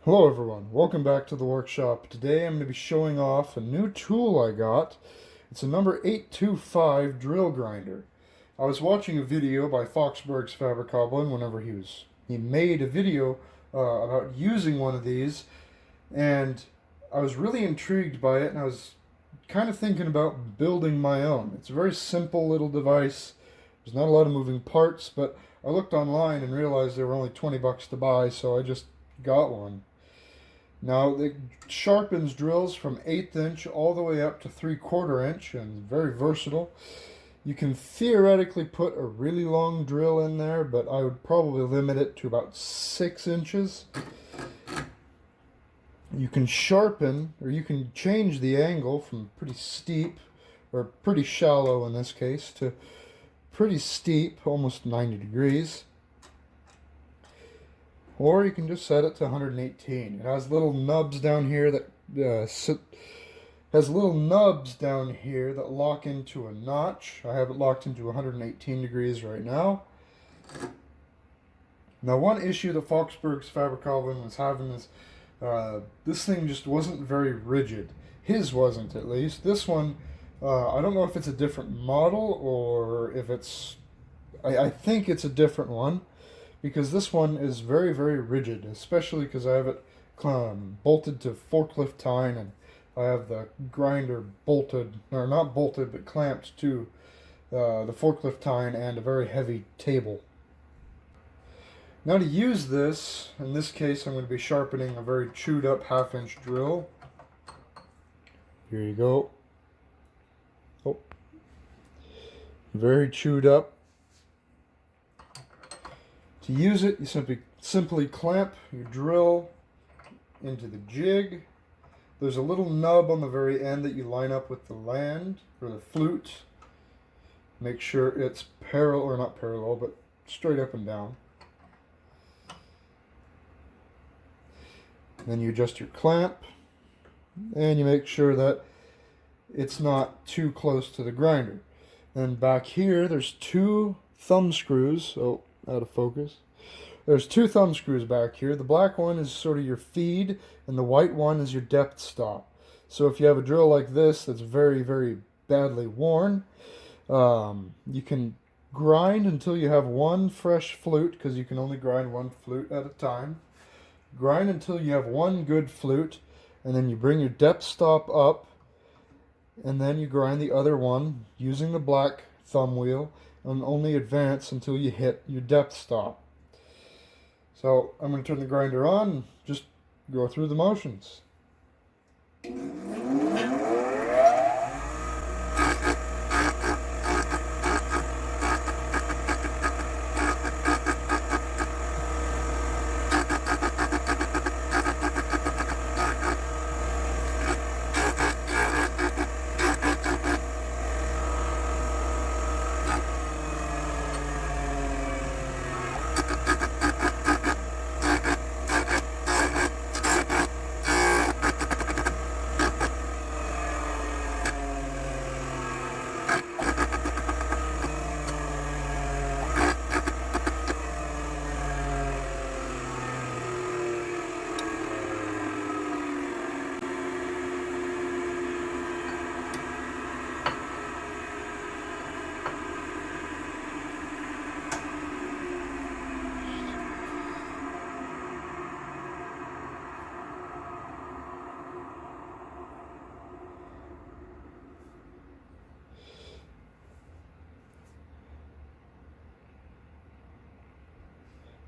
Hello everyone, welcome back to the workshop. Today I'm going to be showing off a new tool I got. It's a number 825 drill grinder. I was watching a video by Foxberg's Fabricoblin whenever he made a video about using one of these, and I was really intrigued by it, and I was kind of thinking about building my own. It's a very simple little device. There's not a lot of moving parts, but I looked online and realized they were only 20 bucks to buy, so I just got one. Now it sharpens drills from 1/8 inch all the way up to 3/4 inch, and very versatile. You can theoretically put a really long drill in there, but I would probably limit it to about 6 inches. You can sharpen, or you can change the angle from pretty steep, or pretty shallow in this case, to pretty steep, almost 90 degrees. Or you can just set it to 118. It has little nubs down here that lock into a notch. I have it locked into 118 degrees right now. Now, one issue that Foxberg's Fabricoblin was having is this thing just wasn't very rigid. His wasn't, at least. This one, I don't know if it's a different model or if it's... I think it's a different one, because this one is very, very rigid, especially because I have it bolted to forklift tine, and I have the grinder bolted, or not bolted, but clamped to the forklift tine and a very heavy table. Now to use this, in this case I'm going to be sharpening a very chewed up 1/2 inch drill. Here you go. Oh, very chewed up. To use it, you simply clamp your drill into the jig. There's a little nub on the very end that you line up with the land, or the flute. Make sure it's parallel, or not parallel, but straight up and down. Then you adjust your clamp, and you make sure that it's not too close to the grinder. Then back here, there's 2 thumb screws. Oh, out of focus. There's 2 thumb screws back here. The black one is sort of your feed, and the white one is your depth stop. So if you have a drill like this that's very, very badly worn, you can grind until you have 1 fresh flute, because you can only grind 1 flute at a time. Grind until you have 1 good flute, and then you bring your depth stop up, and then you grind the other one using the black thumb wheel, and only advance until you hit your depth stop. So I'm going to turn the grinder on and just go through the motions.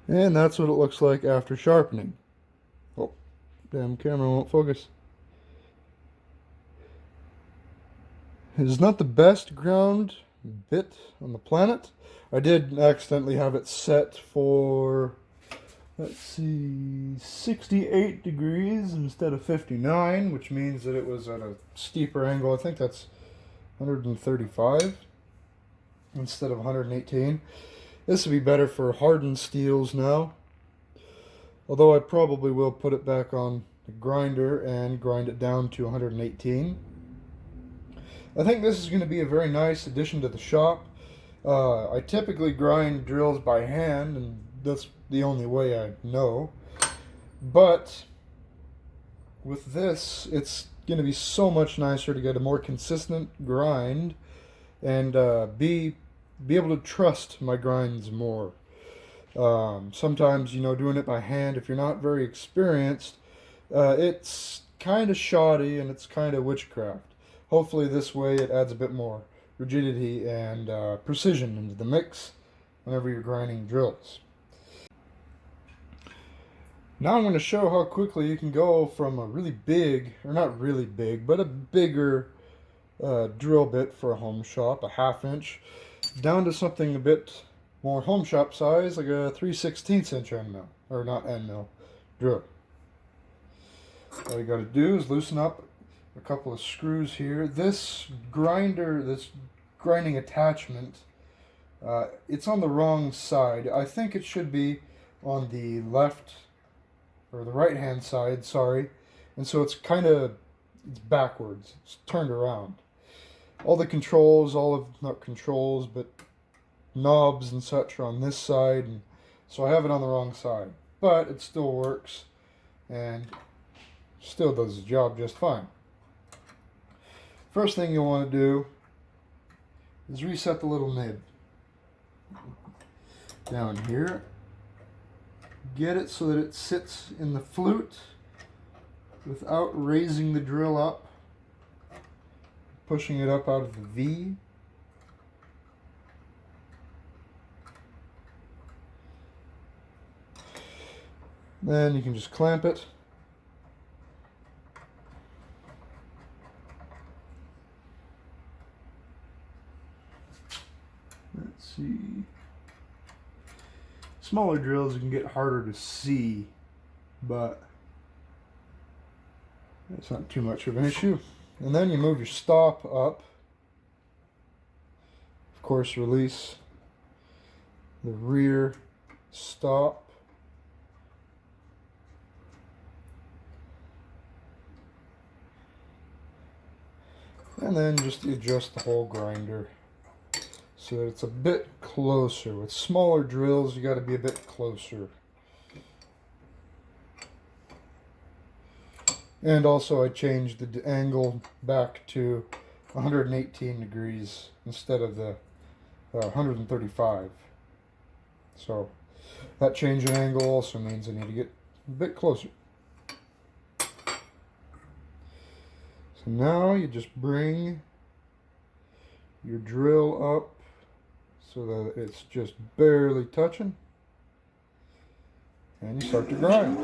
And that's what it looks like after sharpening. Oh, damn camera won't focus. It is not the best ground bit on the planet. I did accidentally have it set for, let's see, 68 degrees instead of 59, which means that it was at a steeper angle. I think that's 135 instead of 118. This would be better for hardened steels now, although I probably will put it back on the grinder and grind it down to 118. I think this is going to be a very nice addition to the shop. I typically grind drills by hand, and that's the only way I know. But with this, it's going to be so much nicer to get a more consistent grind and be able to trust my grinds more. Sometimes, doing it by hand, if you're not very experienced, it's kind of shoddy and it's kind of witchcraft. Hopefully this way it adds a bit more rigidity and precision into the mix whenever you're grinding drills. Now I'm going to show how quickly you can go from a really big, or not really big, but a bigger drill bit for a home shop, a 1/2 inch, down to something a bit more home shop size, like a 3/16 inch end mill, or not end mill, drill. All you got to do is loosen up a couple of screws here. This grinding attachment, it's on the wrong side. I think it should be on the left, or the right hand side, sorry. And so it's backwards. It's turned around. All the controls, not controls, but knobs and such are on this side. And so I have it on the wrong side. But it still works and still does the job just fine. First thing you'll want to do is reset the little nib. Down here. Get it so that it sits in the flute without raising the drill up, pushing it up out of the V. Then you can just clamp it. Let's see. Smaller drills, you can get harder to see, but it's not too much of an issue. And then you move your stop up. Of course, release the rear stop. And then just adjust the whole grinder so that it's a bit closer. With smaller drills, you got to be a bit closer. And also I changed the angle back to 118 degrees instead of the 135. So that change in angle also means I need to get a bit closer. So now you just bring your drill up so that it's just barely touching, and you start to grind.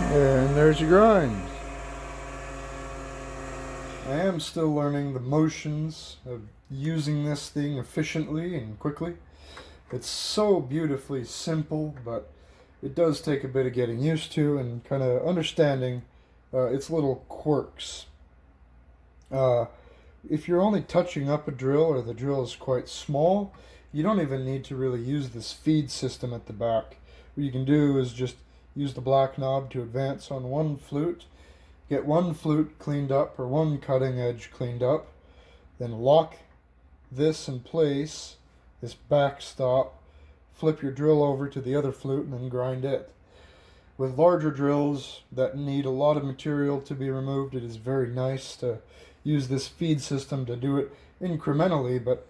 And there's your grind. I am still learning the motions of using this thing efficiently and quickly. It's so beautifully simple, but it does take a bit of getting used to and kind of understanding its little quirks. If you're only touching up a drill or the drill is quite small, you don't even need to really use this feed system at the back. What you can do is just use the black knob to advance on one flute, get one flute cleaned up or one cutting edge cleaned up, then lock this in place, this backstop, flip your drill over to the other flute and then grind it. With larger drills that need a lot of material to be removed, it is very nice to use this feed system to do it incrementally, but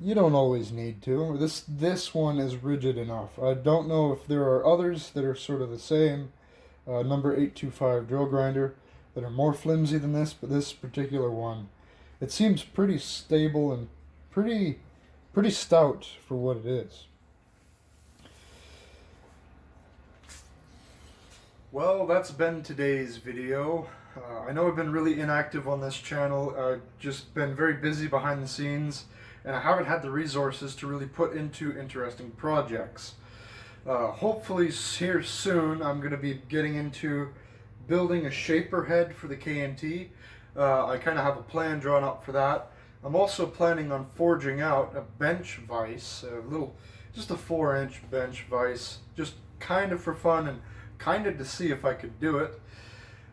you don't always need to. This one is rigid enough. I don't know if there are others that are sort of the same, number 825 drill grinder, that are more flimsy than this, but this particular one, it seems pretty stable and pretty stout for what it is. Well, that's been today's video. I know I've been really inactive on this channel. I've just been very busy behind the scenes, and I haven't had the resources to really put into interesting projects. Hopefully here soon I'm going to be getting into building a shaper head for the KNT. I kind of have a plan drawn up for that. I'm also planning on forging out a bench vise, just a 4-inch bench vise, just kind of for fun and kind of to see if I could do it.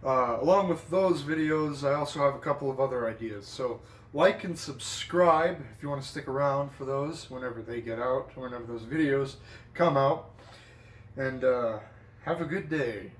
Along with those videos, I also have a couple of other ideas. So like and subscribe if you want to stick around for those whenever they get out, whenever those videos come out. And have a good day.